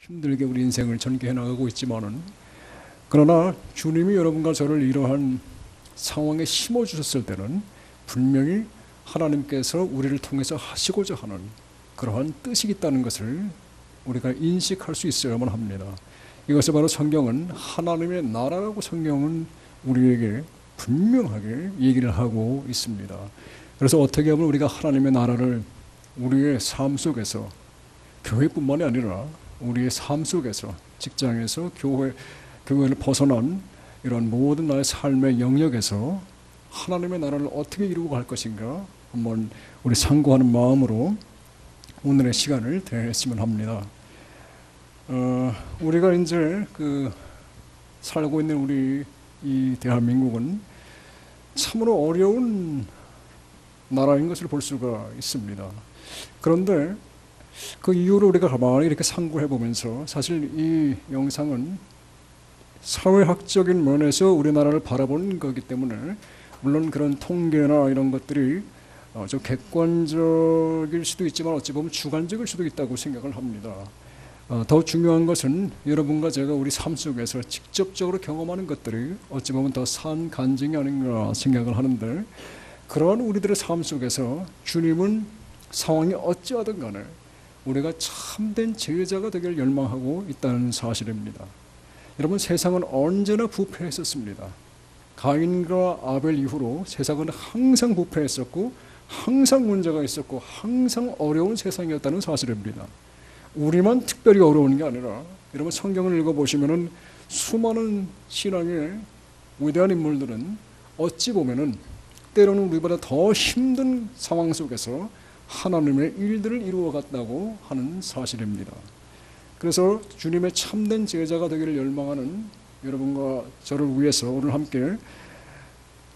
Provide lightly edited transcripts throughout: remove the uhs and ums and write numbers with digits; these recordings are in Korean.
힘들게 우리 인생을 전개해 나가고 있지만은, 그러나 주님이 여러분과 저를 이러한 상황에 심어주셨을 때는 분명히 하나님께서 우리를 통해서 하시고자 하는 그러한 뜻이 있다는 것을 우리가 인식할 수 있어야만 합니다. 이것을 바로 성경은 하나님의 나라라고 성경은 우리에게 분명하게 얘기를 하고 있습니다. 그래서 어떻게 하면 우리가 하나님의 나라를 우리의 삶 속에서, 교회뿐만이 아니라 우리의 삶 속에서, 직장에서, 교회를 벗어난 이런 모든 나의 삶의 영역에서 하나님의 나라를 어떻게 이루고 갈 것인가 한번 우리 상고하는 마음으로 오늘의 시간을 대했으면 합니다. 우리가 이제 살고 있는 우리 이 대한민국은 참으로 어려운 나라인 것을 볼 수가 있습니다. 그런데 그 이유를 우리가 가만히 이렇게 상고해 보면서, 사실 이 영상은 사회학적인 면에서 우리나라를 바라보는 거기 때문에 물론 그런 통계나 이런 것들이 좀 객관적일 수도 있지만 어찌 보면 주관적일 수도 있다고 생각을 합니다. 더 중요한 것은 여러분과 제가 우리 삶 속에서 직접적으로 경험하는 것들이 어찌 보면 더 산 간증이 아닌가 생각을 하는데, 그러한 우리들의 삶 속에서 주님은 상황이 어찌하든 간에 우리가 참된 제자가 되길 열망하고 있다는 사실입니다. 여러분, 세상은 언제나 부패했었습니다. 가인과 아벨 이후로 세상은 항상 부패했었고 항상 문제가 있었고 항상 어려운 세상이었다는 사실입니다. 우리만 특별히 어려운 게 아니라, 여러분 성경을 읽어보시면 수많은 신앙의 위대한 인물들은 어찌 보면은 때로는 우리보다 더 힘든 상황 속에서 하나님의 일들을 이루어갔다고 하는 사실입니다. 그래서 주님의 참된 제자가 되기를 열망하는 여러분과 저를 위해서 오늘 함께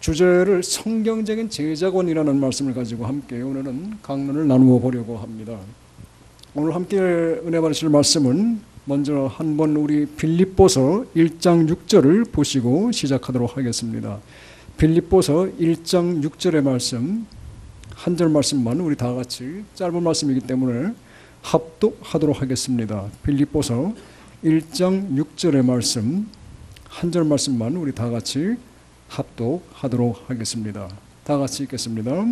주제를 성경적인 제자권이라는 말씀을 가지고 함께 오늘은 강론을 나누어 보려고 합니다. 오늘 함께 은혜 받으실 말씀은 먼저 한번 우리 빌립보서 1장 6절을 보시고 시작하도록 하겠습니다. 빌립보서 1장 6절의 말씀, 한 절 말씀만 우리 다 같이, 짧은 말씀이기 때문에 합독하도록 하겠습니다. 빌립보서 1장 6절의 말씀, 한 절 말씀만 우리 다 같이 합독하도록 하겠습니다. 다 같이 읽겠습니다.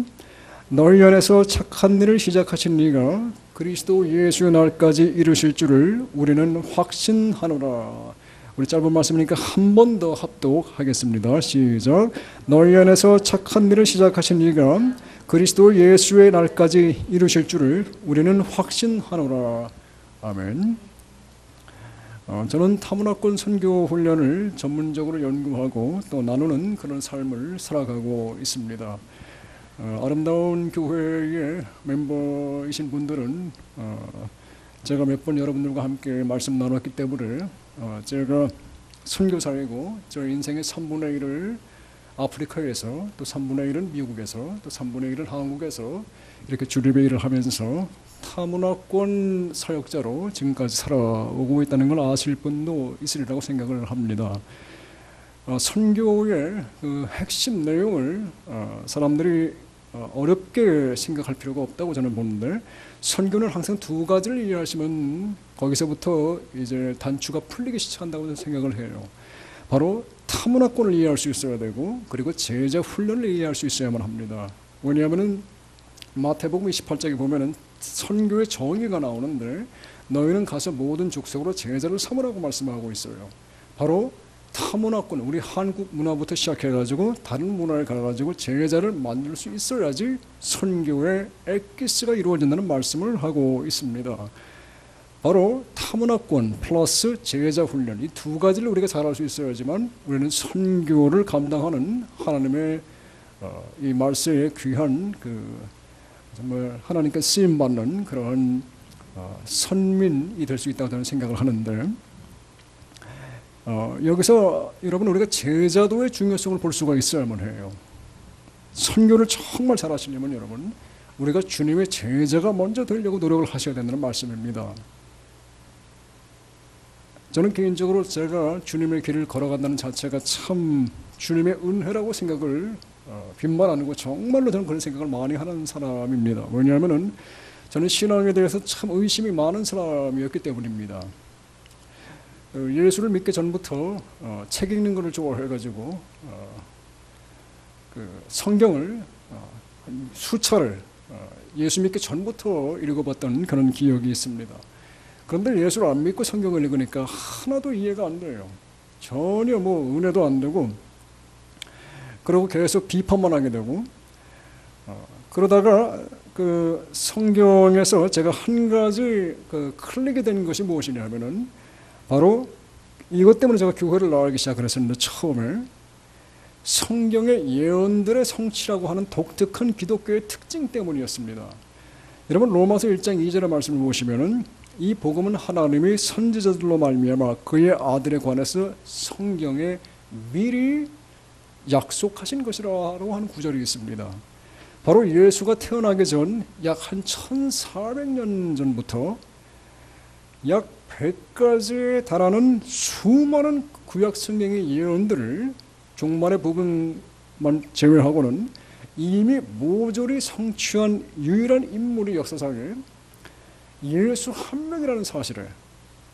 너희 안에서 착한 일을 시작하신 이가 그리스도 예수의 날까지 이루실 줄을 우리는 확신하노라. 우리 짧은 말씀이니까 한 번 더 합독하겠습니다. 시작. 너희 안에서 착한 일을 시작하신 이가 그리스도 예수의 날까지 이루실 줄을 우리는 확신하노라. 아멘. 저는 타문화권 선교 훈련을 전문적으로 연구하고 또 나누는 그런 삶을 살아가고 있습니다. 아름다운 교회의 멤버이신 분들은 제가 몇 번 여러분들과 함께 말씀 나눴기 때문에 제가 선교사이고 저 인생의 3분의 1을 아프리카에서, 또 3분의 1은 미국에서, 또 3분의 1은 한국에서 이렇게 주립의 일을 하면서 타문화권 사역자로 지금까지 살아오고 있다는 걸 아실 분도 있으리라고 생각을 합니다. 선교의 그 핵심 내용을 사람들이 어렵게 생각할 필요가 없다고 저는 보는데, 선교는 항상 두 가지를 이해하시면 거기서부터 이제 단추가 풀리기 시작한다고 생각을 해요. 바로 타문화권을 이해할 수 있어야 되고, 그리고 제자 훈련을 이해할 수 있어야만 합니다. 왜냐하면 마태복음 28장에 보면은 선교의 정의가 나오는데, 너희는 가서 모든 족속으로 제자를 삼으라고 말씀하고 있어요. 바로 타문화권, 우리 한국 문화부터 시작해가지고 다른 문화에 가가지고 제자를 만들 수 있어야지 선교의 엑기스가 이루어진다는 말씀을 하고 있습니다. 바로 타문화권 플러스 제자 훈련, 이 두 가지를 우리가 잘할 수 있어야지만 우리는 선교를 감당하는 하나님의 이 말세의 귀한 정말 하나님께 쓰임 받는 그런 선민이 될 수 있다고 저는 생각을 하는데, 여기서 여러분 우리가 제자도의 중요성을 볼 수가 있어야만 해요. 선교를 정말 잘하시려면 여러분 우리가 주님의 제자가 먼저 되려고 노력을 하셔야 된다는 말씀입니다. 저는 개인적으로 제가 주님의 길을 걸어간다는 자체가 참 주님의 은혜라고 생각을 빈말 아니고 정말로 저는 그런 생각을 많이 하는 사람입니다. 왜냐하면 저는 신앙에 대해서 참 의심이 많은 사람이었기 때문입니다. 예수를 믿기 전부터 책 읽는 것을 좋아해가지고 그 성경을 수차례 예수 믿기 전부터 읽어봤던 그런 기억이 있습니다. 그런데 예수를 안 믿고 성경을 읽으니까 하나도 이해가 안 돼요. 전혀 뭐 은혜도 안 되고, 그리고 계속 비판만 하게 되고, 그러다가 그 성경에서 제가 한 가지 그 클릭이 된 것이 무엇이냐면은 바로 이것 때문에 제가 교회를 나가기 시작을 했었는데, 처음에 성경의 예언들의 성취라고 하는 독특한 기독교의 특징 때문이었습니다. 여러분, 로마서 1장 2절의 말씀을 보시면은 이 복음은 하나님이 선지자들로 말미암아 그의 아들에 관해서 성경에 미리 약속하신 것이라고 하는 구절이 있습니다. 바로 예수가 태어나기 전 약 한 1400년 전부터 약 100가지에 달하는 수많은 구약 성경의 예언들을 종말의 부분만 제외하고는 이미 모조리 성취한 유일한 인물이 역사상에 예수 한 명이라는 사실에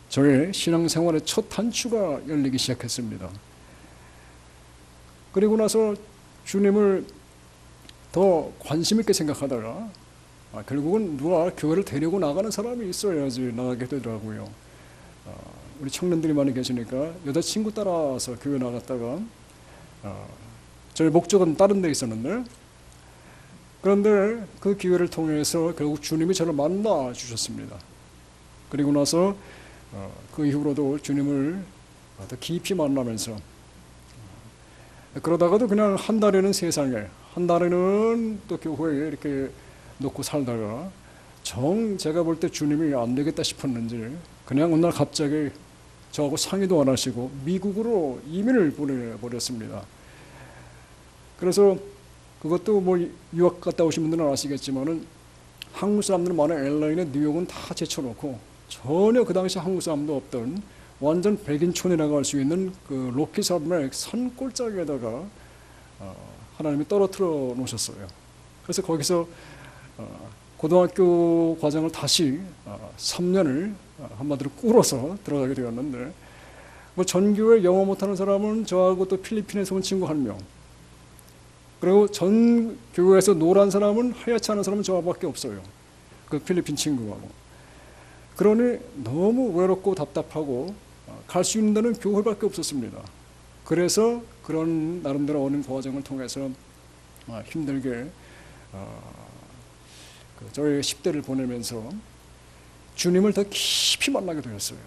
저의 신앙생활의 첫 단추가 열리기 시작했습니다. 그리고 나서 주님을 더 관심 있게 생각하다가 결국은 누가 교회를 데리고 나가는 사람이 있어야지 나가게 되더라고요. 우리 청년들이 많이 계시니까 여자친구 따라서 교회 나갔다가 저의 목적은 다른 데 있었는데, 그런데 그 기회를 통해서 결국 주님이 저를 만나 주셨습니다. 그리고 나서 그 이후로도 주님을 더 깊이 만나면서, 그러다가도 그냥 한 달에는 세상에, 한 달에는 또 교회에 이렇게 놓고 살다가 제가 볼 때 주님이 안 되겠다 싶었는지 그냥 어느 날 갑자기 저하고 상의도 안 하시고 미국으로 이민을 보내버렸습니다. 그래서 그것도 뭐 유학 갔다 오신 분들은 아시겠지만은 한국 사람들은 많은 LA나 뉴욕은 다 제쳐놓고 전혀 그 당시 한국 사람도 없던 완전 백인촌이라고 할 수 있는 그 로키 산맥 산골짜기에다가 하나님이 떨어뜨려 놓으셨어요. 그래서 거기서 고등학교 과정을 다시 3년을 한마디로 꿇어서 들어가게 되었는데, 뭐 전교에 영어 못하는 사람은 저하고 또 필리핀에서 온 친구 1명, 그리고 전 교회에서 노란 사람은 하얗지 않은 사람은 저밖에 없어요. 그 필리핀 친구하고. 그러니 너무 외롭고 답답하고 갈 수 있는 데는 교회밖에 없었습니다. 그래서 그런 나름대로 어느 과정을 통해서 힘들게 저의 10대를 보내면서 주님을 더 깊이 만나게 되었어요.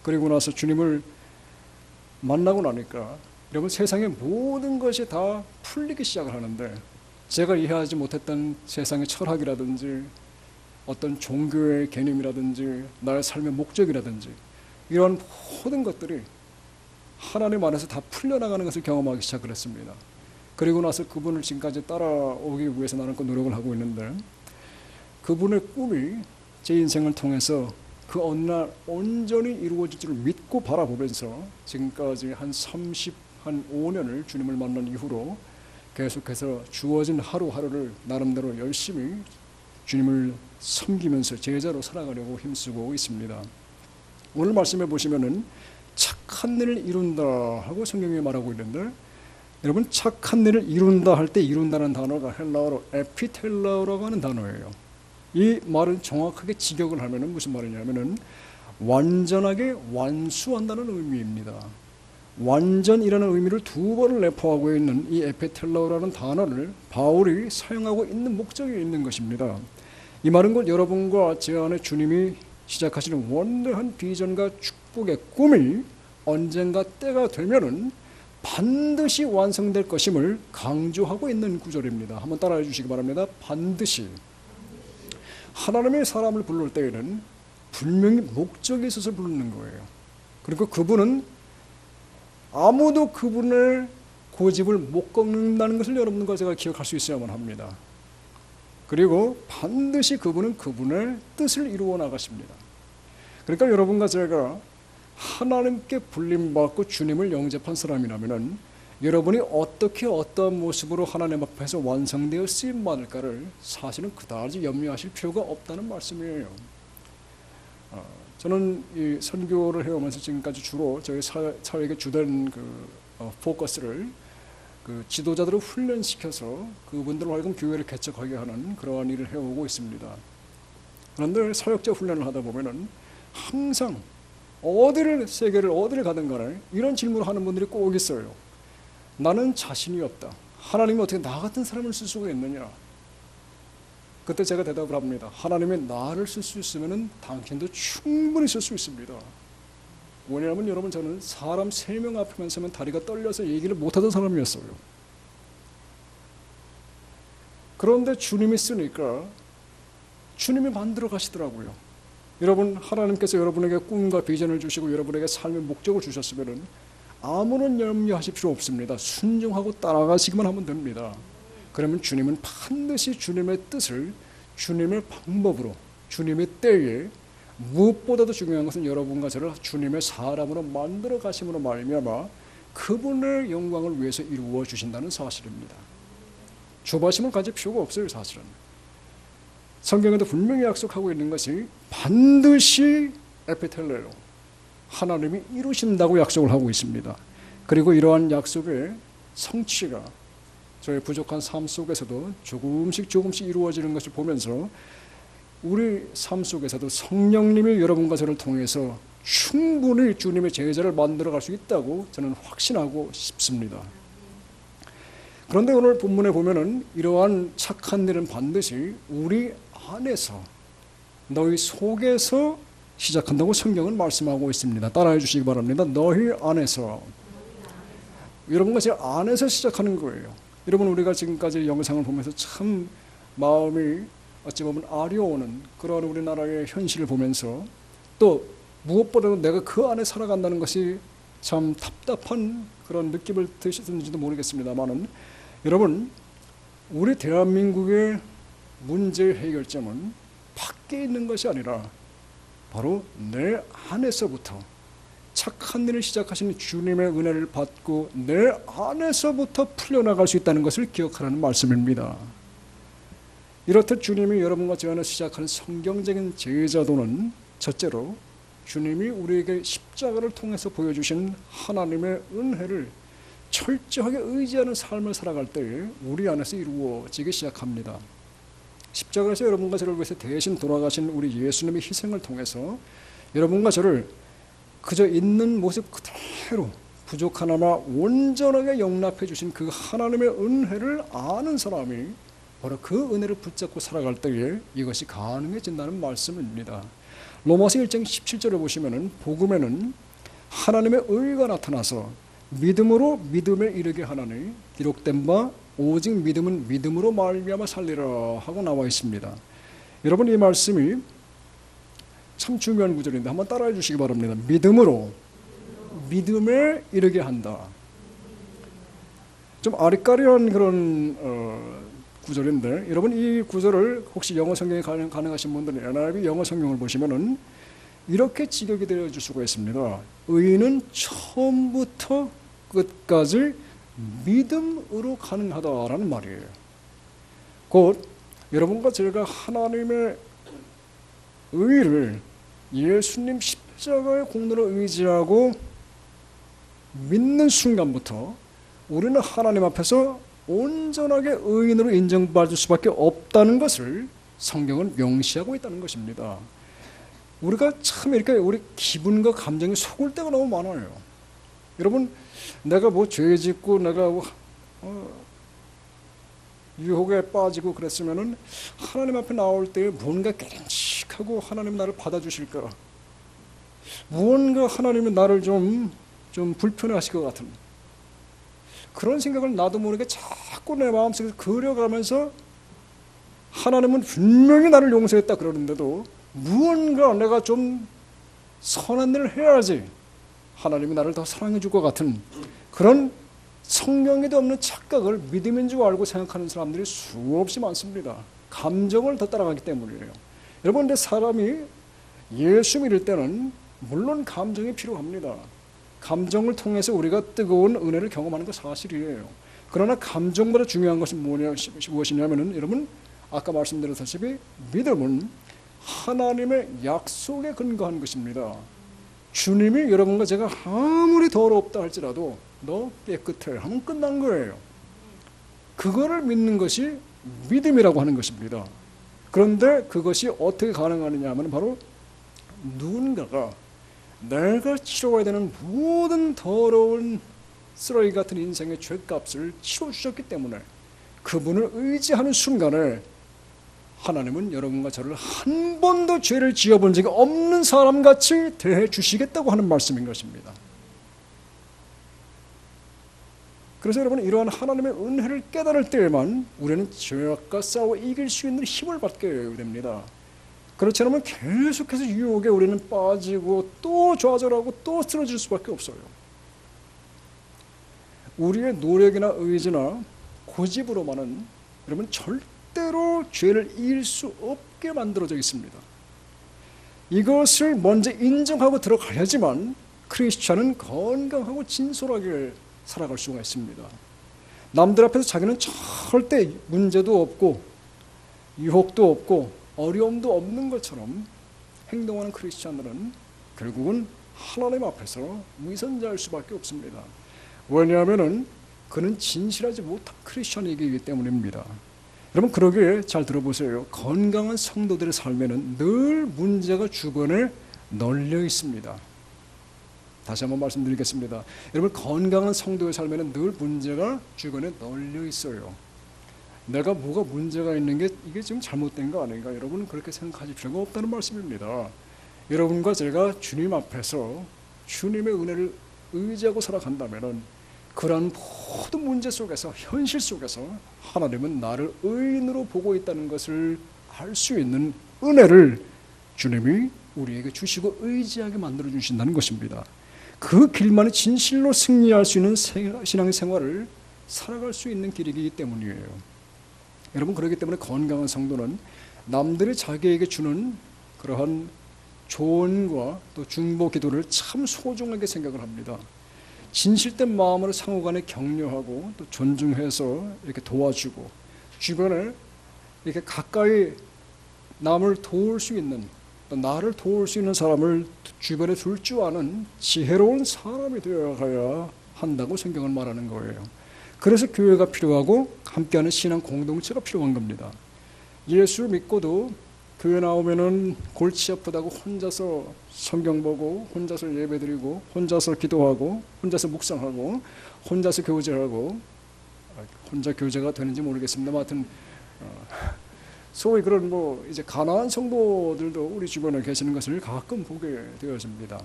그리고 나서 주님을 만나고 나니까 여러분, 세상의 모든 것이 다 풀리기 시작을 하는데, 제가 이해하지 못했던 세상의 철학이라든지 어떤 종교의 개념이라든지 나의 삶의 목적이라든지 이런 모든 것들이 하나님 안에서 다 풀려나가는 것을 경험하기 시작을 했습니다. 그리고 나서 그분을 지금까지 따라오기 위해서 나는 그 노력을 하고 있는데, 그분의 꿈이 제 인생을 통해서 그 어느 날 온전히 이루어질 줄 믿고 바라보면서 지금까지 한 5년을 주님을 만난 이후로 계속해서 주어진 하루하루를 나름대로 열심히 주님을 섬기면서 제자로 살아가려고 힘쓰고 있습니다. 오늘 말씀해 보시면은 착한 일을 이룬다 하고 성경이 말하고 있는데, 여러분, 착한 일을 이룬다 할 때 이룬다는 단어가 헬라어로 에피텔라오라고 하는 단어예요. 이 말은 정확하게 직역을 하면은 무슨 말이냐면은 완전하게 완수한다는 의미입니다. 완전이라는 의미를 2번을 내포하고 있는 이 에피텔라오라는 단어를 바울이 사용하고 있는 목적이 있는 것입니다. 이 말은 곧 여러분과 제 안에 주님이 시작하시는 원대한 비전과 축복의 꿈이 언젠가 때가 되면은 반드시 완성될 것임을 강조하고 있는 구절입니다. 한번 따라해 주시기 바랍니다. 반드시. 하나님의 사람을 부를 때에는 분명히 목적이 있어서 부르는 거예요. 그리고 그분은 아무도 그분의 고집을 못 꺾는다는 것을 여러분과 제가 기억할 수 있어야만 합니다. 그리고 반드시 그분은 그분의 뜻을 이루어 나가십니다. 그러니까 여러분과 제가 하나님께 불림받고 주님을 영접한 사람이라면 여러분이 어떻게 어떤 모습으로 하나님 앞에서 완성되어 쓰임받을까를 사실은 그다지 염려하실 필요가 없다는 말씀이에요. 저는 이 선교를 해오면서 지금까지 주로 저희 사회의 주된 포커스를 지도자들을 훈련시켜서 그분들로 하여금 교회를 개척하게 하는 그러한 일을 해오고 있습니다. 그런데 사역자 훈련을 하다 보면은 항상 세계를 어디를 가든 간에 이런 질문을 하는 분들이 꼭 있어요. 나는 자신이 없다. 하나님이 어떻게 나 같은 사람을 쓸 수가 있느냐? 그때 제가 대답을 합니다. 하나님이 나를 쓸 수 있으면 당신도 충분히 쓸 수 있습니다. 왜냐하면 여러분, 저는 사람 3명 앞에만 서면 다리가 떨려서 얘기를 못하던 사람이었어요. 그런데 주님이 쓰니까 주님이 만들어 가시더라고요. 여러분, 하나님께서 여러분에게 꿈과 비전을 주시고 여러분에게 삶의 목적을 주셨으면 아무런 염려하실 필요 없습니다. 순종하고 따라가시기만 하면 됩니다. 그러면 주님은 반드시 주님의 뜻을 주님의 방법으로, 주님의 때에, 무엇보다도 중요한 것은 여러분과 저를 주님의 사람으로 만들어 가심으로 말미암아 그분의 영광을 위해서 이루어 주신다는 사실입니다. 조바심을 가질 필요가 없어요. 사실은 성경에도 분명히 약속하고 있는 것이 반드시 에피텔레로, 하나님이 이루신다고 약속을 하고 있습니다. 그리고 이러한 약속의 성취가 저의 부족한 삶 속에서도 조금씩 이루어지는 것을 보면서 우리 삶 속에서도 성령님이 여러분과 저를 통해서 충분히 주님의 제자를 만들어갈 수 있다고 저는 확신하고 싶습니다. 그런데 오늘 본문에 보면은 이러한 착한 일은 반드시 우리 안에서, 너희 속에서 시작한다고 성경은 말씀하고 있습니다. 따라해 주시기 바랍니다. 너희 안에서. 여러분과 제 안에서 시작하는 거예요. 여러분, 우리가 지금까지 영상을 보면서 참 마음이 어찌 보면 아려오는 그런 우리나라의 현실을 보면서 또 무엇보다도 내가 그 안에 살아간다는 것이 참 답답한 그런 느낌을 드시는지도 모르겠습니다만은, 여러분, 우리 대한민국의 문제의 해결점은 밖에 있는 것이 아니라 바로 내 안에서부터 착한 일을 시작하시는 주님의 은혜를 받고 내 안에서부터 풀려나갈 수 있다는 것을 기억하라는 말씀입니다. 이렇듯 주님이 여러분과 저 안에 시작하는 성경적인 제자도는 첫째로 주님이 우리에게 십자가를 통해서 보여주신 하나님의 은혜를 철저하게 의지하는 삶을 살아갈 때에 우리 안에서 이루어지기 시작합니다. 십자가에서 여러분과 저를 위해서 대신 돌아가신 우리 예수님의 희생을 통해서 여러분과 저를 그저 있는 모습 그대로 부족하나마 온전하게 용납해 주신 그 하나님의 은혜를 아는 사람이 바로 그 은혜를 붙잡고 살아갈 때에 이것이 가능해진다는 말씀입니다. 로마서 1장 17절에 보시면은 복음에는 하나님의 의가 나타나서 믿음으로 믿음에 이르게 하나니 기록된 바 오직 믿음은 믿음으로 말미암아 살리라 하고 나와 있습니다. 여러분, 이 말씀이 참 중요한 구절인데 한번 따라해 주시기 바랍니다. 믿음으로 믿음에 이르게 한다. 좀 아리까리한 그런 구절인데, 여러분, 이 구절을 혹시 영어 성경이 가능하신 분들은 NIV 영어 성경을 보시면은 이렇게 직역이 되어 줄 수가 있습니다. 의인은 처음부터 끝까지 믿음으로 가능하다라는 말이에요. 곧 여러분과 제가 하나님의 의를 예수님 십자가의 공로를 의지하고 믿는 순간부터 우리는 하나님 앞에서 온전하게 의인으로 인정받을 수밖에 없다는 것을 성경은 명시하고 있다는 것입니다. 우리가 참 이렇게 우리 기분과 감정이 속을 때가 너무 많아요. 여러분, 내가 뭐 죄 짓고 내가 유혹에 빠지고 그랬으면은 하나님 앞에 나올 때 뭔가 깨름칙하고 하나님 나를 받아주실까, 무언가 하나님이 나를 좀 불편해하실 것 같은 그런 생각을 나도 모르게 자꾸 내 마음속에서 그려가면서 하나님은 분명히 나를 용서했다 그러는데도 무언가 내가 좀 선한 일을 해야지 하나님이 나를 더 사랑해 줄 것 같은 그런 성경에도 없는 착각을 믿음인 줄 알고 생각하는 사람들이 수없이 많습니다. 감정을 더 따라가기 때문이에요. 여러분, 근데 사람이 예수 믿을 때는 물론 감정이 필요합니다. 감정을 통해서 우리가 뜨거운 은혜를 경험하는 건 사실이에요. 그러나 감정보다 중요한 것은 무엇이냐면은, 여러분, 아까 말씀드렸다시피 믿음은 하나님의 약속에 근거한 것입니다. 주님이 여러분과 제가 아무리 더럽다 할지라도 너 깨끗해 하면 끝난 거예요. 그거를 믿는 것이 믿음이라고 하는 것입니다. 그런데 그것이 어떻게 가능하느냐 하면 바로 누군가가 내가 치러야 되는 모든 더러운 쓰레기 같은 인생의 죄값을 치러주셨기 때문에 그분을 의지하는 순간에 하나님은 여러분과 저를 한 번도 죄를 지어본 적이 없는 사람같이 대해 주시겠다고 하는 말씀인 것입니다. 그래서 여러분, 이러한 하나님의 은혜를 깨달을 때에만 우리는 죄악과 싸워 이길 수 있는 힘을 받게 됩니다. 그렇지 않으면 계속해서 유혹에 우리는 빠지고 또 좌절하고 또 쓰러질 수밖에 없어요. 우리의 노력이나 의지나 고집으로만은 여러분 절대로 죄를 이길 수 없게 만들어져 있습니다. 이것을 먼저 인정하고 들어가야지만 크리스찬은 건강하고 진솔하게 살아갈 수가 있습니다. 남들 앞에서 자기는 절대 문제도 없고 유혹도 없고 어려움도 없는 것처럼 행동하는 크리스찬들은 결국은 하나님 앞에서 위선자일 수밖에 없습니다. 왜냐하면 그는 진실하지 못한 크리스찬이기 때문입니다. 여러분, 그러기에 잘 들어보세요. 건강한 성도들의 삶에는 늘 문제가 주변에 널려 있습니다. 다시 한번 말씀드리겠습니다. 여러분, 건강한 성도의 삶에는 늘 문제가 주변에 널려 있어요. 내가 뭐가 문제가 있는 게 이게 지금 잘못된 거 아닌가? 여러분은 그렇게 생각하실 필요가 없다는 말씀입니다. 여러분과 제가 주님 앞에서 주님의 은혜를 의지하고 살아간다면 그러한 모든 문제 속에서, 현실 속에서 하나님은 나를 의인으로 보고 있다는 것을 알 수 있는 은혜를 주님이 우리에게 주시고 의지하게 만들어 주신다는 것입니다. 그 길만이 진실로 승리할 수 있는 신앙생활을 살아갈 수 있는 길이기 때문이에요. 여러분, 그렇기 때문에 건강한 성도는 남들이 자기에게 주는 그러한 조언과 또 중보 기도를 참 소중하게 생각을 합니다. 진실된 마음으로 상호간에 격려하고 또 존중해서 이렇게 도와주고 주변에 이렇게 가까이 남을 도울 수 있는, 또 나를 도울 수 있는 사람을 주변에 둘 줄 아는 지혜로운 사람이 되어가야 한다고 성경은 말하는 거예요. 그래서 교회가 필요하고 함께하는 신앙 공동체가 필요한 겁니다. 예수 믿고도 교회 나오면은 골치 아프다고 혼자서 성경 보고 혼자서 예배드리고 혼자서 기도하고 혼자서 묵상하고 혼자서 교제하고, 혼자 교제가 되는지 모르겠습니다. 하여튼 소위 그런 뭐 이제 가난한 성도들도 우리 주변에 계시는 것을 가끔 보게 되어집니다.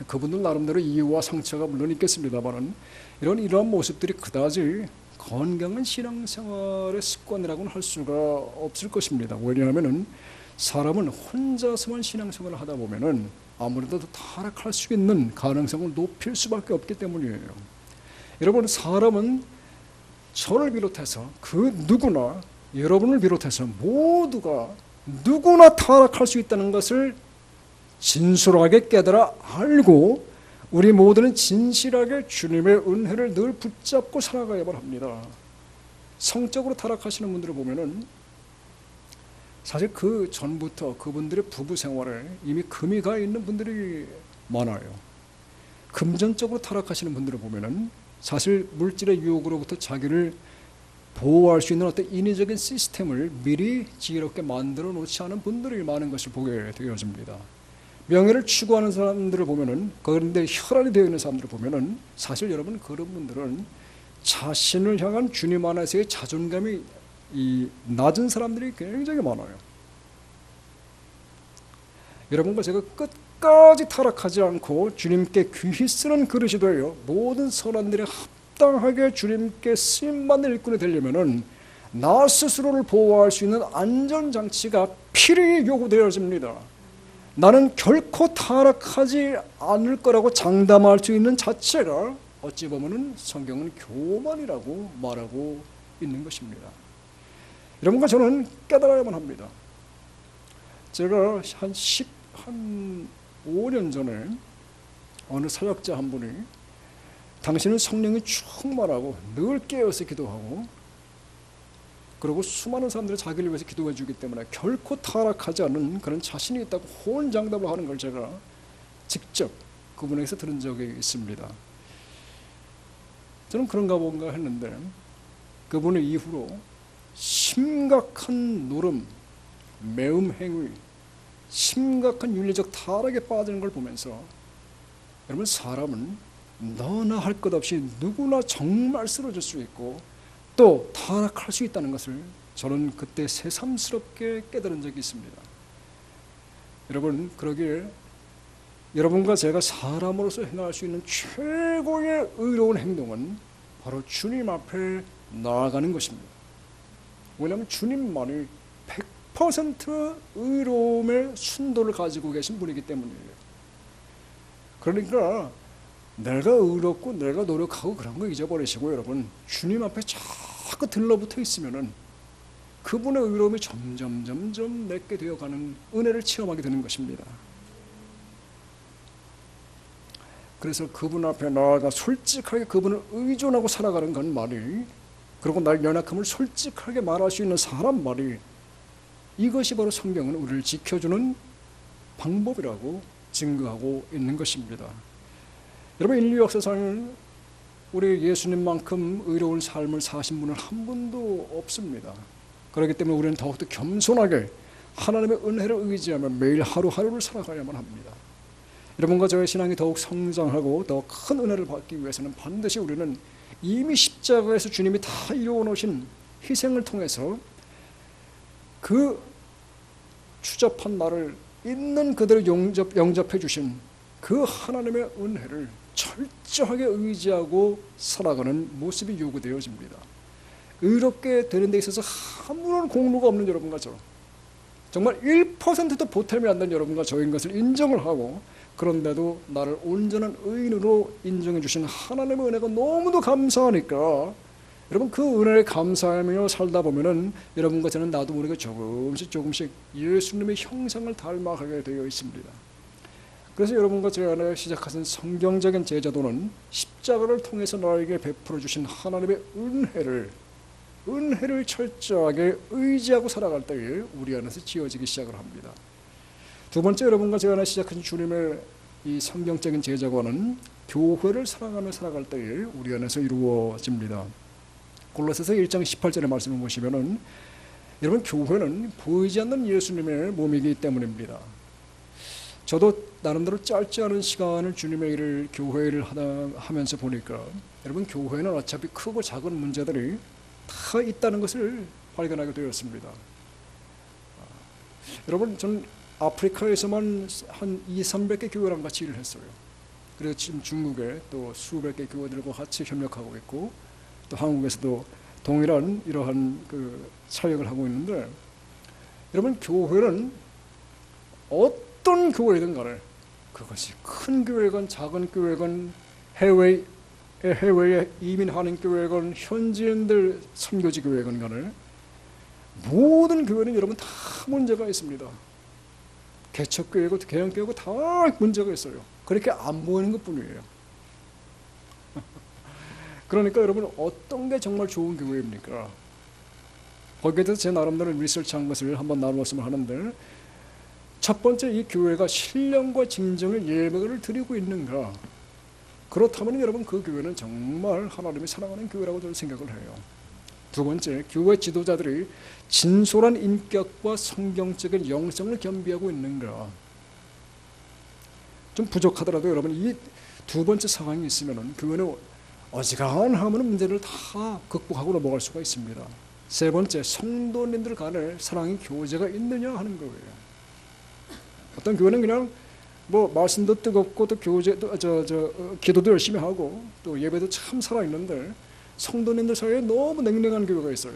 그분들 나름대로 이유와 상처가 물론 있겠습니다만 이러한 모습들이 그다지 건강한 신앙생활의 습관이라고는 할 수가 없을 것입니다. 왜냐하면 사람은 혼자서만 신앙생활을 하다 보면은 아무래도 타락할 수 있는 가능성을 높일 수밖에 없기 때문이에요. 여러분, 사람은 저를 비롯해서 그 누구나, 여러분을 비롯해서 모두가 누구나 타락할 수 있다는 것을 진솔하게 깨달아 알고 우리 모두는 진실하게 주님의 은혜를 늘 붙잡고 살아가야만 합니다. 성적으로 타락하시는 분들을 보면은 사실 그 전부터 그분들의 부부 생활에 이미 금이 가 있는 분들이 많아요. 금전적으로 타락하시는 분들을 보면은 사실 물질의 유혹으로부터 자기를 보호할 수 있는 어떤 인위적인 시스템을 미리 지혜롭게 만들어 놓지 않은 분들이 많은 것을 보게 되어집니다. 명예를 추구하는 사람들을 보면은, 그런데 혈안이 되어 있는 사람들을 보면은 사실 여러분 그런 분들은 자신을 향한 주님 안에서의 자존감이 낮은 사람들이 굉장히 많아요. 여러분과 제가 끝까지 타락하지 않고 주님께 귀히 쓰는 그릇이 되어 모든 선한 일에 합당하게 주님께 쓰임받는 일꾼이 되려면은 나 스스로를 보호할 수 있는 안전장치가 필히 요구되어집니다. 나는 결코 타락하지 않을 거라고 장담할 수 있는 자체가 어찌 보면 성경은 교만이라고 말하고 있는 것입니다. 여러분과 저는 깨달아야만 합니다. 제가 한 5년 전에 어느 사역자 한 분이 당신은 성령이 충만하고 늘 깨어서 기도하고 그리고 수많은 사람들이 자기를 위해서 기도해 주기 때문에 결코 타락하지 않는 그런 자신이 있다고 호언장담을 하는 걸 제가 직접 그분에게서 들은 적이 있습니다. 저는 그런가 뭔가 했는데 그분은 이후로 심각한 노름, 매음 행위, 심각한 윤리적 타락에 빠지는 걸 보면서 여러분, 사람은 너나 할 것 없이 누구나 정말 쓰러질 수 있고 또 타락할 수 있다는 것을 저는 그때 새삼스럽게 깨달은 적이 있습니다. 여러분, 그러기에 여러분과 제가 사람으로서 행할 수 있는 최고의 의로운 행동은 바로 주님 앞에 나아가는 것입니다. 왜냐하면 주님만이 100% 의로움의 순도를 가지고 계신 분이기 때문이에요. 그러니까 내가 의롭고 내가 노력하고 그런 거 잊어버리시고 여러분, 주님 앞에 자꾸 들러붙어 있으면은 그분의 의로움이 점점 내게 되어가는 은혜를 체험하게 되는 것입니다. 그래서 그분 앞에 나아가 솔직하게 그분을 의존하고 살아가는 건 말이, 그리고 나의 연약함을 솔직하게 말할 수 있는 사람 말이, 이것이 바로 성경은 우리를 지켜주는 방법이라고 증거하고 있는 것입니다. 여러분, 인류 역사상 우리 예수님만큼 의로운 삶을 사신 분은 한 분도 없습니다. 그렇기 때문에 우리는 더욱더 겸손하게 하나님의 은혜를 의지하며 매일 하루하루를 살아가야만 합니다. 여러분과 저의 신앙이 더욱 성장하고 더 큰 은혜를 받기 위해서는 반드시 우리는 이미 십자가에서 주님이 다 이루어 놓으신 희생을 통해서 그 추잡한 나를 있는 그대로 영접해 주신 그 하나님의 은혜를 철저하게 의지하고 살아가는 모습이 요구되어집니다. 의롭게 되는 데 있어서 아무런 공로가 없는 여러분과 저, 정말 1%도 보탬이 안 된 여러분과 저인 것을 인정을 하고, 그런데도 나를 온전한 의인으로 인정해 주신 하나님의 은혜가 너무도 감사하니까 여러분, 그 은혜에 감사하며 살다 보면은 여러분과 저는 나도 모르게 조금씩 예수님의 형상을 닮아가게 되어 있습니다. 그래서 여러분과 제 안에 시작하신 성경적인 제자도는 십자가를 통해서 나에게 베풀어 주신 하나님의 은혜를 철저하게 의지하고 살아갈 때에 우리 안에서 지어지기 시작을 합니다. 두 번째, 여러분과 제 안에 시작하신 주님의 이 성경적인 제자관은 교회를 사랑하며 살아갈 때에 우리 안에서 이루어집니다. 골로새서 1장 18절의 말씀을 보시면은 여러분, 교회는 보이지 않는 예수님의 몸이기 때문입니다. 저도 나름대로 짧지 않은 시간을 주님의 일을, 교회 일을 하면서 보니까 여러분, 교회는 어차피 크고 작은 문제들이 다 있다는 것을 발견하게 되었습니다. 여러분, 저는 아프리카에서만 한 200~300개 교회랑 같이 일을 했어요. 그래서 지금 중국에 또 수백 개 교회들과 같이 협력하고 있고, 또 한국에서도 동일한 이러한 그 사역을 하고 있는데, 여러분, 교회는 어떤 교회든 간에, 그것이 큰 교회건 작은 교회건 해외에 이민하는 교회건 현지인들 선교지 교회건 간에 모든 교회는 여러분 다 문제가 있습니다. 개척교회고 개혁교회고 다 문제가 있어요. 그렇게 안 보이는 것뿐이에요. 그러니까 여러분, 어떤 게 정말 좋은 교회입니까? 거기에 대해서 제 나름대로 리서치한 것을 한번 나누었으면 하는데, 첫 번째, 이 교회가 신령과 진정의 예배를 드리고 있는가? 그렇다면 여러분, 그 교회는 정말 하나님이 사랑하는 교회라고 저는 생각을 해요. 두 번째, 교회 지도자들이 진솔한 인격과 성경적인 영성을 겸비하고 있는가? 좀 부족하더라도 여러분, 이 두 번째 상황이 있으면 교회는 어지간하면 문제를 다 극복하고 넘어갈 수가 있습니다. 세 번째, 성도님들 간에 사랑의 교제가 있느냐 하는 거예요. 어떤 교회는 그냥 뭐 말씀도 뜨겁고 또 기도도 열심히 하고 또 예배도 참 살아있는데 성도님들 사이에 너무 냉랭한 교회가 있어요.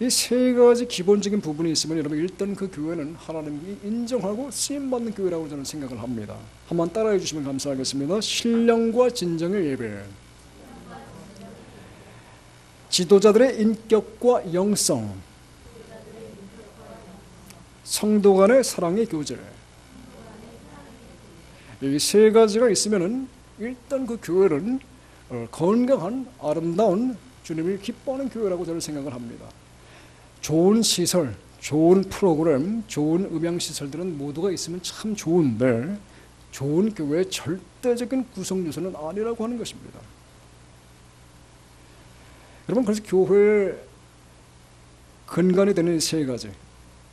이 세 가지 기본적인 부분이 있으면 여러분, 일단 그 교회는 하나님이 인정하고 쓰임받는 교회라고 저는 생각을 합니다. 한번 따라해 주시면 감사하겠습니다. 신령과 진정의 예배, 지도자들의 인격과 영성, 성도 간의 사랑의 교제, 이 세 가지가 있으면은 일단 그 교회는 건강한 아름다운 주님이 기뻐하는 교회라고 저는 생각을 합니다. 좋은 시설, 좋은 프로그램, 좋은 음향시설들은 모두가 있으면 참 좋은데 좋은 교회의 절대적인 구성 요소는 아니라고 하는 것입니다. 여러분, 그래서 교회의 근간이 되는 세 가지,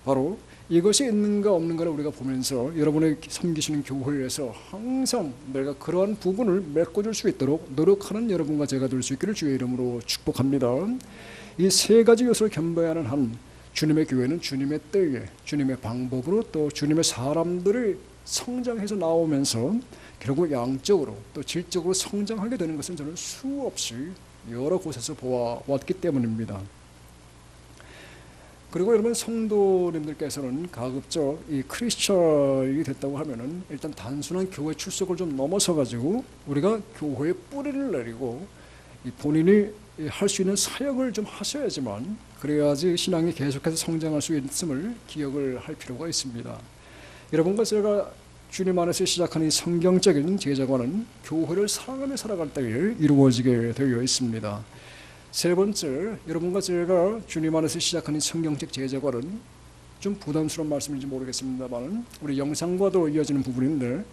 바로 이것이 있는가 없는가를 우리가 보면서 여러분의 섬기시는 교회에서 항상 내가 그러한 부분을 메꿔줄 수 있도록 노력하는 여러분과 제가 될 수 있기를 주의 이름으로 축복합니다. 이 세 가지 요소를 겸비하는 한 주님의 교회는 주님의 때에 주님의 방법으로 또 주님의 사람들이 성장해서 나오면서 결국 양적으로 또 질적으로 성장하게 되는 것은 저는 수없이 여러 곳에서 보아왔기 때문입니다. 그리고 여러분, 성도님들께서는 가급적 이 크리스천이 됐다고 하면은 일단 단순한 교회 출석을 좀 넘어서 가지고 우리가 교회의 뿌리를 내리고 본인이 할 수 있는 사역을 좀 하셔야지만 그래야지 신앙이 계속해서 성장할 수 있음을 기억을 할 필요가 있습니다. 여러분과 제가 주님 안에서 시작하는 성경적인 제자관은 교회를 사랑하며 살아갈 때에 이루어지게 되어 있습니다. 세 번째, 여러분과 제가 주님 안에서 시작하는 성경적 제자관은 좀 부담스러운 말씀인지 모르겠습니다만 우리 영상과도 이어지는 부분인데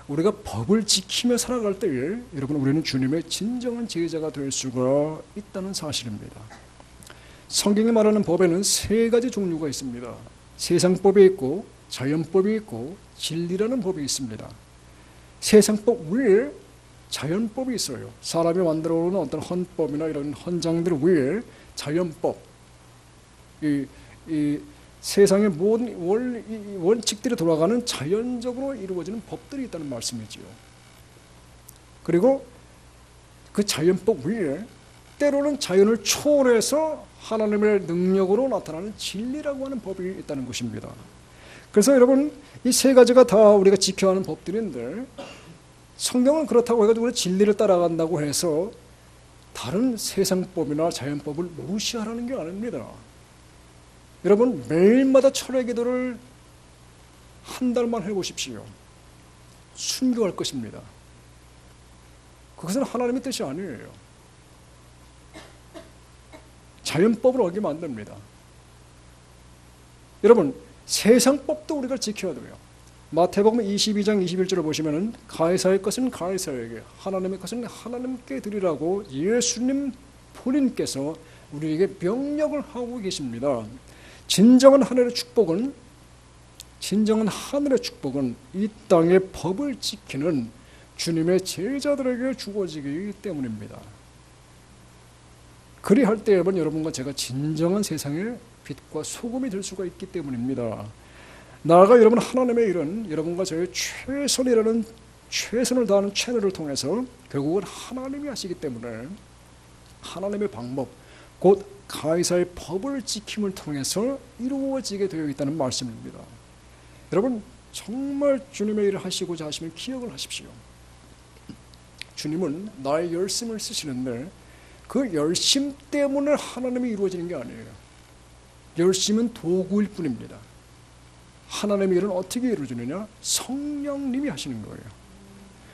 우리가 법을 지키며 살아갈 때에 여러분 우리는 주님의 진정한 제자가 될 수가 있다는 사실입니다. 성경이 말하는 법에는 세 가지 종류가 있습니다. 세상법이 있고 자연법이 있고 진리라는 법이 있습니다. 세상법 위에 자연법이 있어요. 사람이 만들어 놓은 어떤 헌법이나 이런 헌장들 위에 자연법, 이 세상의 모든 원칙들이 돌아가는 자연적으로 이루어지는 법들이 있다는 말씀이지요. 그리고 그 자연법 위에 때로는 자연을 초월해서 하나님의 능력으로 나타나는 진리라고 하는 법이 있다는 것입니다. 그래서 여러분, 이 세 가지가 다 우리가 지켜야 하는 법들인데 성경은 그렇다고 해가지고 우리 진리를 따라간다고 해서 다른 세상법이나 자연법을 무시하라는 게 아닙니다. 여러분, 매일마다 철회 기도를 한 달만 해보십시오. 순교할 것입니다. 그것은 하나님의 뜻이 아니에요. 자연법을 어기면 안 됩니다. 여러분, 세상법도 우리가 지켜야 돼요. 마태복음 22장 21절을 보시면은 가이사의 것은 가이사에게, 하나님의 것은 하나님께 드리라고 예수님 본인께서 우리에게 명령을 하고 계십니다. 진정한 하늘의 축복은 이 땅의 법을 지키는 주님의 제자들에게 주어지기 때문입니다. 그리할 때에만 여러분과 제가 진정한 세상의 빛과 소금이 될 수가 있기 때문입니다. 나아가 여러분, 하나님의 일은 여러분과 저의 최선을 다하는 채널을 통해서 결국은 하나님이 하시기 때문에 하나님의 방법, 곧 가이사의 법을 지킴을 통해서 이루어지게 되어 있다는 말씀입니다. 여러분, 정말 주님의 일을 하시고자 하시면 기억을 하십시오. 주님은 나의 열심을 쓰시는데 그 열심 때문에 하나님이 이루어지는 게 아니에요. 열심은 도구일 뿐입니다. 하나님의 일은 어떻게 이루어지느냐? 성령님이 하시는 거예요.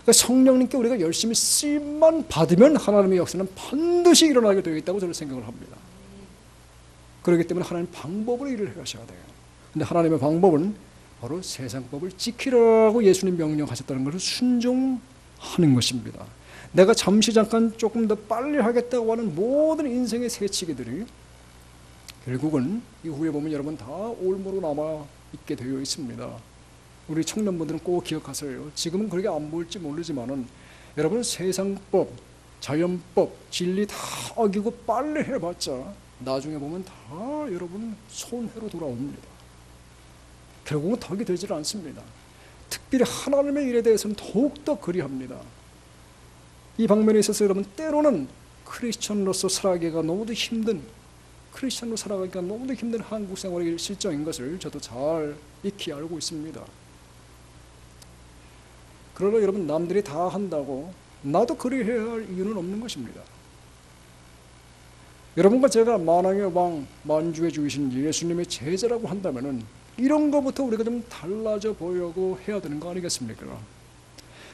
그러니까 성령님께 우리가 열심히 쓰임만 받으면 하나님의 역사는 반드시 일어나게 되어 있다고 저는 생각을 합니다. 그렇기 때문에 하나님 방법으로 일을 하셔야 돼요. 근데 하나님의 방법은 바로 세상법을 지키라고 예수님 명령하셨다는 것을 순종하는 것입니다. 내가 잠깐 조금 더 빨리 하겠다고 하는 모든 인생의 새치기들이 결국은 이후에 보면 여러분 다 올무로 남아 있게 되어 있습니다. 우리 청년분들은 꼭 기억하세요. 지금은 그렇게 안 보일지 모르지만은 여러분, 세상법, 자연법, 진리 다 어기고 빨리 해봤자 나중에 보면 다 여러분 손해로 돌아옵니다. 결국은 덕이 되질 않습니다. 특별히 하나님의 일에 대해서는 더욱더 그리합니다. 이 방면에 있어서 여러분, 때로는 크리스천으로서 살아가기가 너무도 힘든, 크리스천으로 살아가기가 너무도 힘든 한국 생활의 실정인 것을 저도 잘 익히 알고 있습니다. 그러나 여러분, 남들이 다 한다고 나도 그리해야 할 이유는 없는 것입니다. 여러분과 제가 만왕의 왕, 만주의 주이신 예수님의 제자라고 한다면은 이런 것부터 우리가 좀 달라져 보려고 해야 되는 거 아니겠습니까?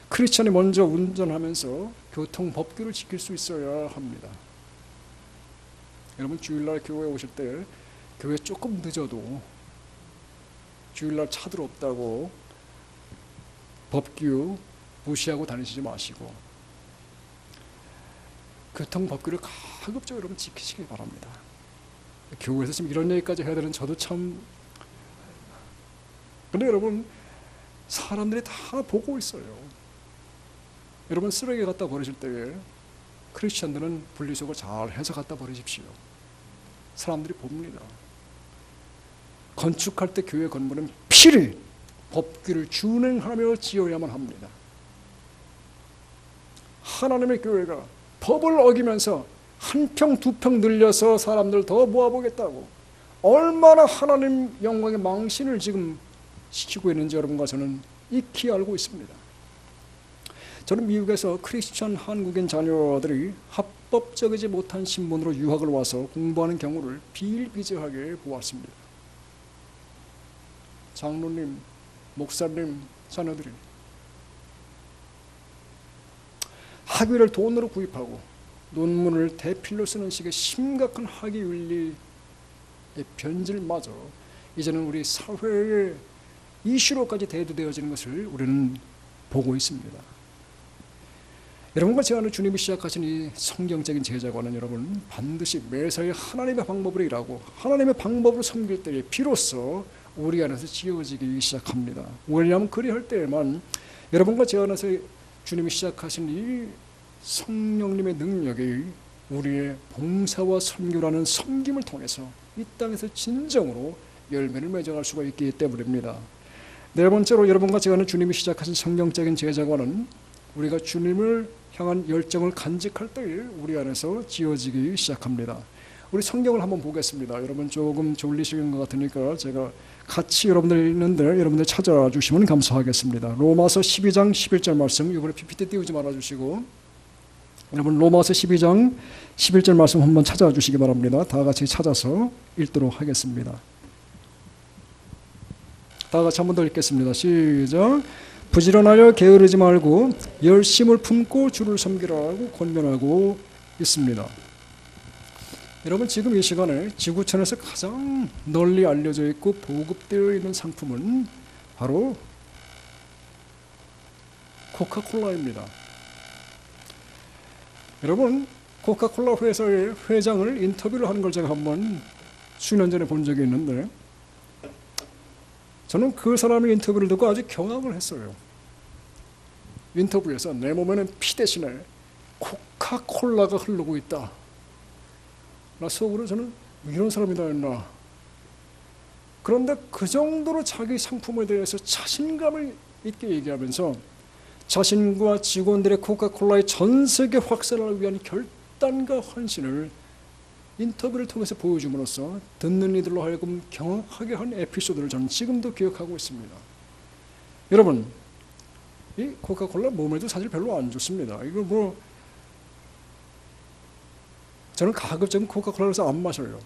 크리스천이 먼저 운전하면서 교통법규를 지킬 수 있어야 합니다. 여러분 주일날 교회에 오실 때 교회 조금 늦어도 주일날 차들 없다고 법규 무시하고 다니시지 마시고 교통법규를 가급적 여러분 지키시기 바랍니다. 교회에서 지금 이런 얘기까지 해야 되는 저도 참. 근데 여러분 사람들이 다 보고 있어요. 여러분 쓰레기 갖다 버리실 때에 크리스천들은 분리수거 잘 해서 갖다 버리십시오. 사람들이 봅니다. 건축할 때 교회 건물은 필히 법규를 준행하며 지어야만 합니다. 하나님의 교회가 법을 어기면서 한 평, 두 평 늘려서 사람들 더 모아보겠다고 얼마나 하나님 영광의 망신을 지금 시키고 있는지 여러분과 저는 익히 알고 있습니다. 저는 미국에서 크리스천 한국인 자녀들이 합법적이지 못한 신분으로 유학을 와서 공부하는 경우를 비일비재하게 보았습니다. 장로님, 목사님 자녀들이 학위를 돈으로 구입하고 논문을 대필로 쓰는 식의 심각한 학위윤리의 변질마저 이제는 우리 사회의 이슈로까지 대두되어지는 것을 우리는 보고 있습니다. 여러분과 제가 아는 주님이 시작하신 이 성경적인 제자관은 여러분 반드시 매사에 하나님의 방법으로 일하고 하나님의 방법으로 섬길 때에 비로소 우리 안에서 지어지기 시작합니다. 왜냐하면 그리할 때에만 여러분과 제 안에서 주님이 시작하신 이 성령님의 능력이 우리의 봉사와 선교라는 섬김을 통해서 이 땅에서 진정으로 열매를 맺어갈 수가 있기 때문입니다. 네 번째로 여러분과 제가 아는 주님이 시작하신 성경적인 제자관은 우리가 주님을 향한 열정을 간직할 때에 우리 안에서 지어지기 시작합니다. 우리 성경을 한번 보겠습니다. 여러분 조금 졸리시는 것 같으니까 제가 같이 여러분들 있는데 여러분들 찾아주시면 감사하겠습니다. 로마서 12장 11절 말씀, 이번에 PPT 띄우지 말아주시고 여러분 로마서 12장 11절 말씀 한번 찾아주시기 바랍니다. 다 같이 찾아서 읽도록 하겠습니다. 다 같이 한 번 더 읽겠습니다. 시작. 부지런하여 게으르지 말고 열심을 품고 주를 섬기라고 권면하고 있습니다. 여러분 지금 이 시간에 지구촌에서 가장 널리 알려져 있고 보급되어 있는 상품은 바로 코카콜라입니다. 여러분 코카콜라 회사의 회장을 인터뷰를 하는 걸 제가 한번 수년 전에 본 적이 있는데 저는 그 사람의 인터뷰를 듣고 아주 경악을 했어요. 인터뷰에서 내 몸에는 피 대신에 코카콜라가 흐르고 있다. 나 속으로 저는 이런 사람이 다 있나. 그런데 그 정도로 자기 상품에 대해서 자신감을 있게 얘기하면서 자신과 직원들의 코카콜라의 전 세계 확산을 위한 결단과 헌신을 인터뷰를 통해서 보여줌으로써 듣는 이들로 하여금 경악하게 한 에피소드를 저는 지금도 기억하고 있습니다. 여러분, 이 코카콜라 몸에도 사실 별로 안 좋습니다. 이거 뭐 저는 가급적이면 코카콜라를 안 마셔요.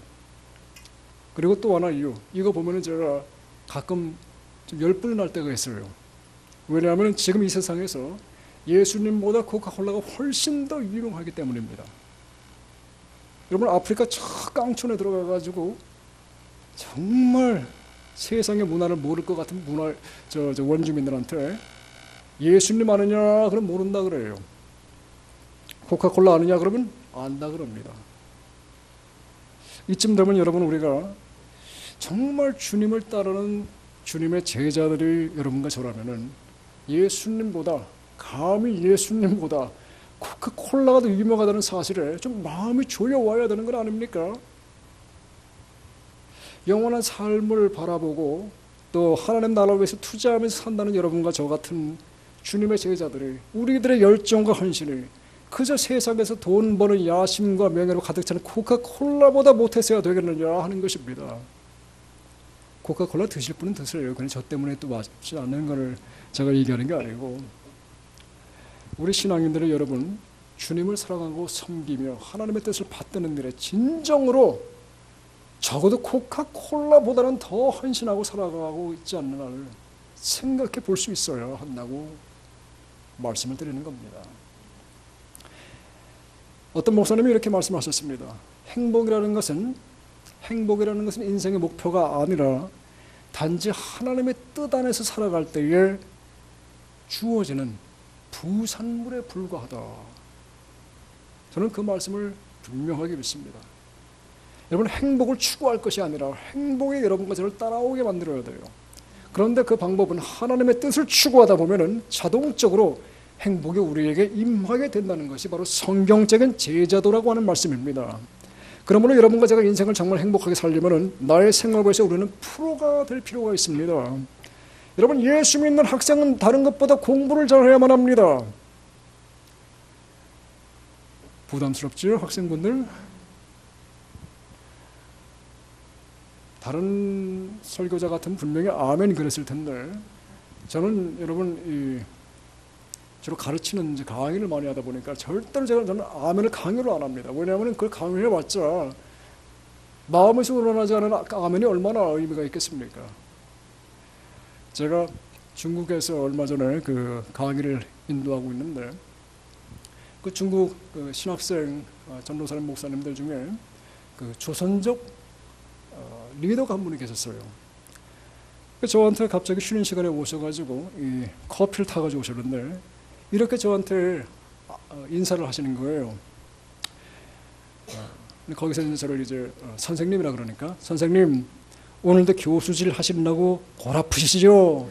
그리고 또 하나 이유, 이거 보면은 제가 가끔 좀 열불 날 때가 있어요. 왜냐하면 지금 이 세상에서 예수님보다 코카콜라가 훨씬 더 유명하기 때문입니다. 여러분 아프리카 저 깡촌에 들어가가지고 정말 세상의 문화를 모를 것 같은 저 원주민들한테 예수님 아느냐 그럼 모른다 그래요. 코카콜라 아느냐 그러면 안다 그럽니다. 이쯤 되면 여러분 우리가 정말 주님을 따르는 주님의 제자들이 여러분과 저라면은 감히 예수님보다 코카콜라가 더 유명하다는 사실에 좀 마음이 졸여와야 되는 건 아닙니까? 영원한 삶을 바라보고 또 하나님 나라를 위해서 투자하면서 산다는 여러분과 저 같은 주님의 제자들이 우리들의 열정과 헌신이 그저 세상에서 돈 버는 야심과 명예로 가득 차는 코카콜라보다 못했어야 되겠느냐 하는 것입니다. 코카콜라 드실 분은 드세요. 그냥 저 때문에 또 맛있지 않는 것을 제가 얘기하는 게 아니고 우리 신앙인들의 여러분 주님을 사랑하고 섬기며 하나님의 뜻을 받드는 일에 진정으로 적어도 코카콜라보다는 더 헌신하고 살아가고 있지 않느냐를 생각해 볼 수 있어야 한다고 말씀을 드리는 겁니다. 어떤 목사님이 이렇게 말씀하셨습니다. 행복이라는 것은 인생의 목표가 아니라 단지 하나님의 뜻 안에서 살아갈 때에 주어지는 부산물에 불과하다. 저는 그 말씀을 분명하게 믿습니다. 여러분, 행복을 추구할 것이 아니라 행복이 여러분과 저를 따라오게 만들어야 돼요. 그런데 그 방법은 하나님의 뜻을 추구하다 보면은 자동적으로 행복이 우리에게 임하게 된다는 것이 바로 성경적인 제자도라고 하는 말씀입니다. 그러므로 여러분과 제가 인생을 정말 행복하게 살려면은 나의 생활에서 우리는 프로가 될 필요가 있습니다. 여러분, 예수 믿는 학생은 다른 것보다 공부를 잘해야만 합니다. 부담스럽지요, 학생분들? 다른 설교자 같으면 분명히 아멘 그랬을 텐데, 저는 여러분 주로 가르치는 강의를 많이 하다 보니까 절대로 저는 아멘을 강요를 안 합니다. 왜냐하면 그걸 강요해봤자 마음에서 우러나지 않은 아멘이 얼마나 의미가 있겠습니까? 제가 중국에서 얼마 전에 그 강의를 인도하고 있는데, 그 중국 그 신학생 전도사님 목사님들 중에 그 조선족 리더가 한 분이 계셨어요. 저한테 갑자기 쉬는 시간에 오셔가지고 이 커피를 타가지고 오셨는데, 이렇게 저한테 인사를 하시는 거예요. 거기서 이제 저를 이제 선생님이라 그러니까, 선생님 오늘도 교수질 하시려고 골 아프시죠?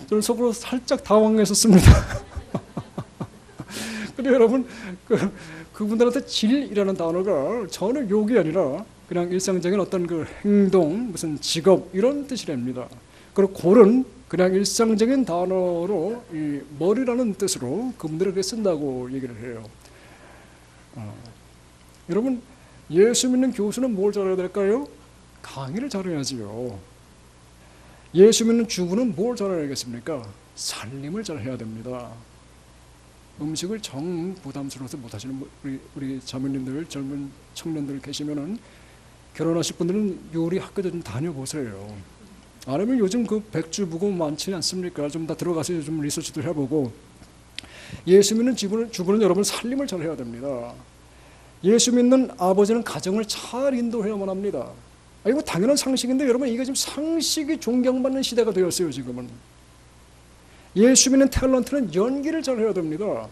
저는 속으로 살짝 당황했었습니다. 근데 여러분, 그분들한테 질이라는 단어가 전혀 욕이 아니라 그냥 일상적인 어떤 그 행동, 무슨 직업 이런 뜻이랍니다. 그리고 골은 그냥 일상적인 단어로 이 머리라는 뜻으로 그분들에게 쓴다고 얘기를 해요. 여러분, 예수 믿는 교수는 뭘 잘해야 될까요? 강의를 잘해야지요. 예수 믿는 주부는 뭘 잘해야겠습니까? 살림을 잘해야 됩니다. 음식을 정 부담스러워서 못하시는 우리 자매님들, 젊은 청년들 계시면은 결혼하실 분들은 요리 학교도 좀 다녀보세요. 아니면 요즘 그 백주부고 많지 않습니까? 좀 다 들어가서 좀 리서치도 해보고. 예수 믿는 주부는 여러분 살림을 잘 해야 됩니다. 예수 믿는 아버지는 가정을 잘 인도해야만 합니다. 이거 당연한 상식인데 여러분, 이게 지금 상식이 존경받는 시대가 되었어요. 지금은 예수 믿는 탤런트는 연기를 잘 해야 됩니다.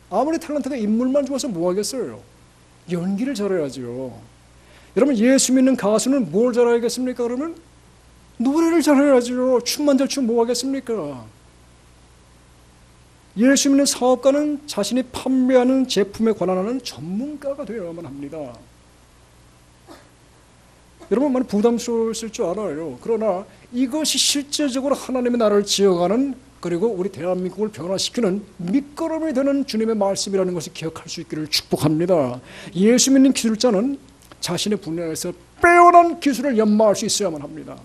아무리 탤런트가 인물만 좋아서 뭐 하겠어요? 연기를 잘해야죠. 여러분, 예수 믿는 가수는 뭘 잘해야겠습니까? 그러면 노래를 잘해야죠. 춤만 잘 추면 뭐 하겠습니까? 예수 믿는 사업가는 자신이 판매하는 제품에 관한 전문가가 되어야만 합니다. 여러분, 많이 부담스러웠을 줄 알아요. 그러나 이것이 실제적으로 하나님의 나라를 지어가는, 그리고 우리 대한민국을 변화시키는 밑거름이 되는 주님의 말씀이라는 것을 기억할 수 있기를 축복합니다. 예수 믿는 기술자는 자신의 분야에서 빼어난 기술을 연마할 수 있어야만 합니다.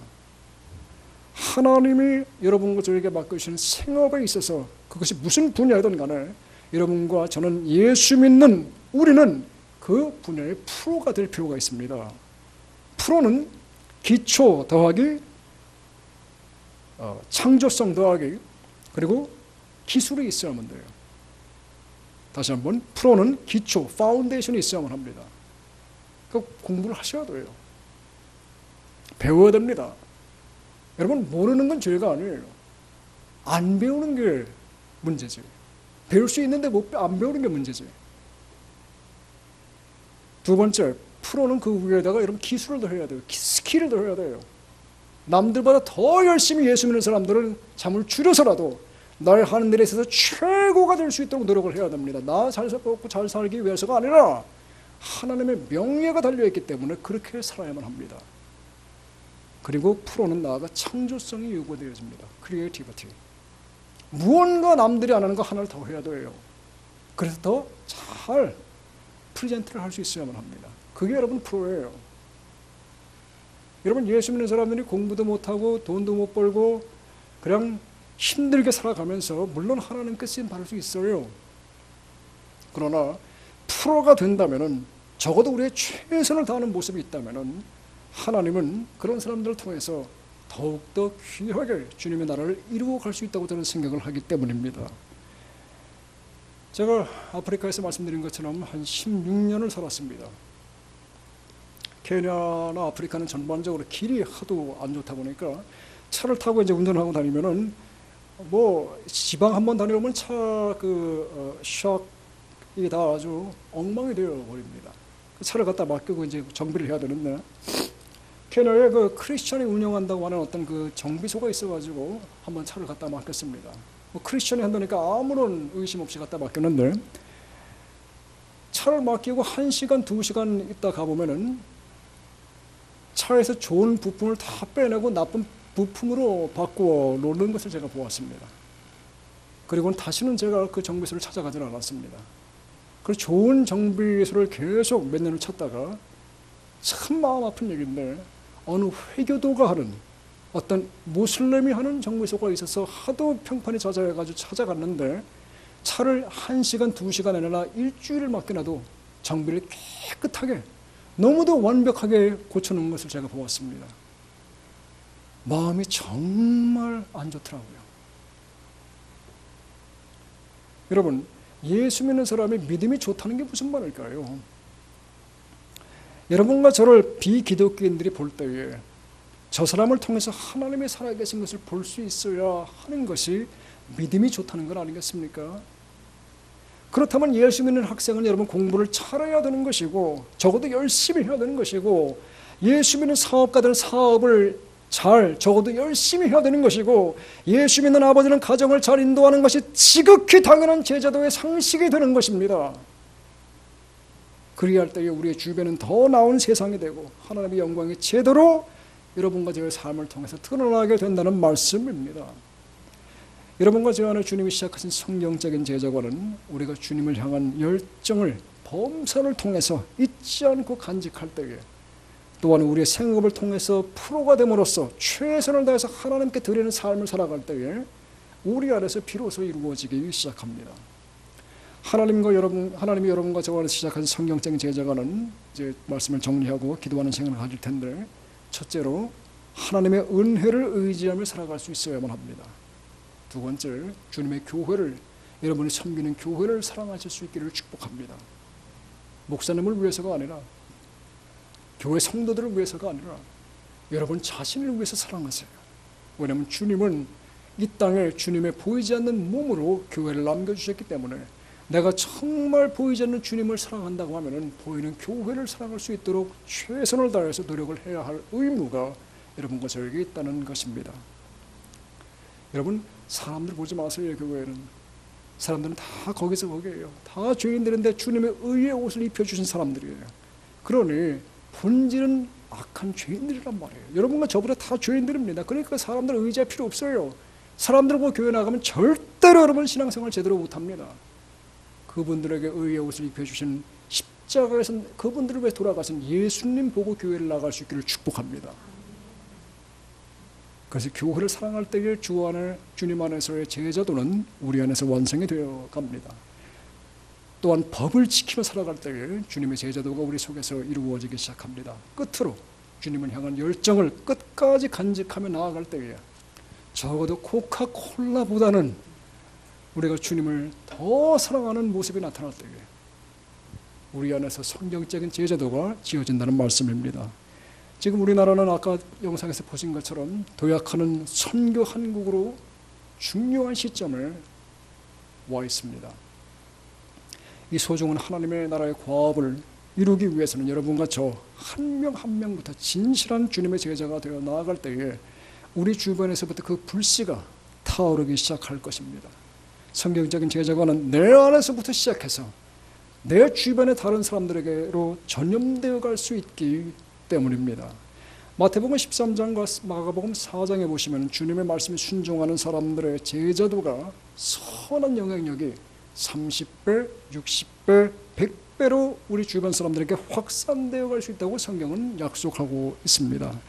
하나님이 여러분과 저에게 맡겨주신 생업에 있어서 그것이 무슨 분야이든 간에 여러분과 저는, 예수 믿는 우리는 그 분야의 프로가 될 필요가 있습니다. 프로는 기초 더하기 창조성 더하기 그리고 기술이 있어야만 돼요. 다시 한번, 프로는 기초, 파운데이션이 있어야만 합니다. 그 공부를 하셔야 돼요. 배워야 됩니다. 여러분, 모르는 건 죄가 아니에요. 안 배우는 게 문제지. 배울 수 있는데 안 배우는 게 문제지. 두 번째, 프로는 그 위에다가 여러분 기술을 더 해야 돼요. 스킬을 더 해야 돼요. 남들보다 더 열심히 예수 믿는 사람들은 잠을 줄여서라도 나의 하는 일에 있어서 최고가 될 수 있도록 노력을 해야 됩니다. 나 잘 살고 잘 살기 위해서가 아니라 하나님의 명예가 달려있기 때문에 그렇게 살아야만 합니다. 그리고 프로는 나아가 창조성이 요구되어집니다. 크리에이티비티. 무언가 남들이 안 하는 거 하나를 더 해야 돼요. 그래서 더 잘 프레젠트를 할 수 있어야만 합니다. 그게 여러분 프로예요. 여러분, 예수 믿는 사람들이 공부도 못하고 돈도 못 벌고 그냥 힘들게 살아가면서 물론 하나님께 쓰임 받을 수 있어요. 그러나 프로가 된다면은, 적어도 우리의 최선을 다하는 모습이 있다면은, 하나님은 그런 사람들을 통해서 더욱더 귀하게 주님의 나라를 이루어 갈 수 있다고 저는 생각을 하기 때문입니다. 제가 아프리카에서 말씀드린 것처럼 한 16년을 살았습니다. 케냐나 아프리카는 전반적으로 길이 하도 안 좋다 보니까 차를 타고 이제 운전하고 다니면은 뭐 지방 한번 다녀오면 차 샥이 다 아주 엉망이 되어 버립니다. 그 차를 갖다 맡기고 이제 정비를 해야 되는데, 케냐에 그 크리스천이 운영한다고 하는 어떤 그 정비소가 있어가지고 한번 차를 갖다 맡겼습니다. 뭐 크리스천이 한다니까 아무런 의심 없이 갖다 맡겼는데, 차를 맡기고 1시간, 2시간 있다 가보면은 차에서 좋은 부품을 다 빼내고 나쁜 부품으로 바꾸어 놓는 것을 제가 보았습니다. 그리고는 다시는 제가 그 정비소를 찾아가지는 않았습니다. 그 좋은 정비소를 계속 몇 년을 찾다가, 참 마음 아픈 얘기인데, 어느 회교도가 하는, 어떤 무슬림이 하는 정비소가 있어서 하도 평판이 잦아가지고 찾아갔는데, 차를 1시간, 2시간 아니라 일주일을 맡겨놔도 정비를 깨끗하게, 너무도 완벽하게 고쳐놓은 것을 제가 보았습니다. 마음이 정말 안 좋더라고요. 여러분, 예수 믿는 사람이 믿음이 좋다는 게 무슨 말일까요? 여러분과 저를 비기독교인들이 볼 때에 저 사람을 통해서 하나님의 살아계신 것을 볼 수 있어야 하는 것이 믿음이 좋다는 건 아니겠습니까? 그렇다면 예수 믿는 학생은 여러분 공부를 잘해야 되는 것이고, 적어도 열심히 해야 되는 것이고, 예수 믿는 사업가들은 사업을 적어도 열심히 해야 되는 것이고, 예수 믿는 아버지는 가정을 잘 인도하는 것이 지극히 당연한 제자도의 상식이 되는 것입니다. 그리할 때에 우리의 주변은 더 나은 세상이 되고 하나님의 영광이 제대로 여러분과 저의 삶을 통해서 드러나게 된다는 말씀입니다. 여러분과 저 안에 주님이 시작하신 성경적인 제자관은 우리가 주님을 향한 열정을 범사를 통해서 잊지 않고 간직할 때에, 또한 우리의 생업을 통해서 프로가 됨으로써 최선을 다해서 하나님께 드리는 삶을 살아갈 때에 우리 안에서 비로소 이루어지기 시작합니다. 하나님이 여러분과 저와 시작한 성경적인 제자관은 이제 말씀을 정리하고 기도하는 시간을 가질 텐데, 첫째로 하나님의 은혜를 의지하며 살아갈 수 있어야만 합니다. 두 번째, 주님의 교회를, 여러분이 섬기는 교회를 사랑하실 수 있기를 축복합니다. 목사님을 위해서가 아니라, 교회 성도들을 위해서가 아니라 여러분 자신을 위해서 사랑하세요. 왜냐하면 주님은 이 땅에 주님의 보이지 않는 몸으로 교회를 남겨주셨기 때문에, 내가 정말 보이지 않는 주님을 사랑한다고 하면 보이는 교회를 사랑할 수 있도록 최선을 다해서 노력을 해야 할 의무가 여러분과 저에게 있다는 것입니다. 여러분, 사람들 보지 마세요. 교회는 사람들은 다 거기에요. 다 죄인들인데 주님의 의의 옷을 입혀주신 사람들이에요. 그러니 본질은 악한 죄인들이란 말이에요. 여러분과 저보다 다 죄인들입니다. 그러니까 사람들 의지할 필요 없어요. 사람들 보고 교회 나가면 절대로 여러분 신앙생활 제대로 못합니다. 그분들에게 의의 옷을 입혀주신 십자가에서 그분들을 위해 돌아가신 예수님 보고 교회를 나갈 수 있기를 축복합니다. 그래서 교회를 사랑할 때에 주님 안에서의 제자도는 우리 안에서 완성이 되어 갑니다. 또한 법을 지키며 살아갈 때에 주님의 제자도가 우리 속에서 이루어지기 시작합니다. 끝으로 주님을 향한 열정을 끝까지 간직하며 나아갈 때에 적어도 코카콜라보다는 우리가 주님을 더 사랑하는 모습이 나타날 때에 우리 안에서 성경적인 제자도가 지어진다는 말씀입니다. 지금 우리나라는 아까 영상에서 보신 것처럼 도약하는 선교 한국으로 중요한 시점에 와 있습니다. 이 소중한 하나님의 나라의 과업을 이루기 위해서는 여러분과 저 한 명 한 명부터 진실한 주님의 제자가 되어 나아갈 때에 우리 주변에서부터 그 불씨가 타오르기 시작할 것입니다. 성경적인 제자관은 내 안에서부터 시작해서 내 주변의 다른 사람들에게로 전염되어 갈 수 있기 때문입니다. 마태복음 13장과 마가복음 4장에 보시면 주님의 말씀에 순종하는 사람들의 제자도가 선한 영향력이 30배, 60배, 100배로 우리 주변 사람들에게 확산되어 갈 수 있다고 성경은 약속하고 있습니다.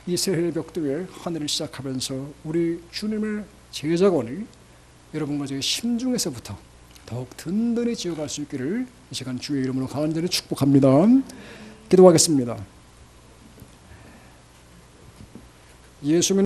이 새해의 벽두에 하늘을 시작하면서 우리 주님의 제자관이 여러분과 저의 심중에서부터 더욱 든든히 지어갈 수 있기를 이 시간 주의 이름으로 간절히 축복합니다. 기도하겠습니다. 예수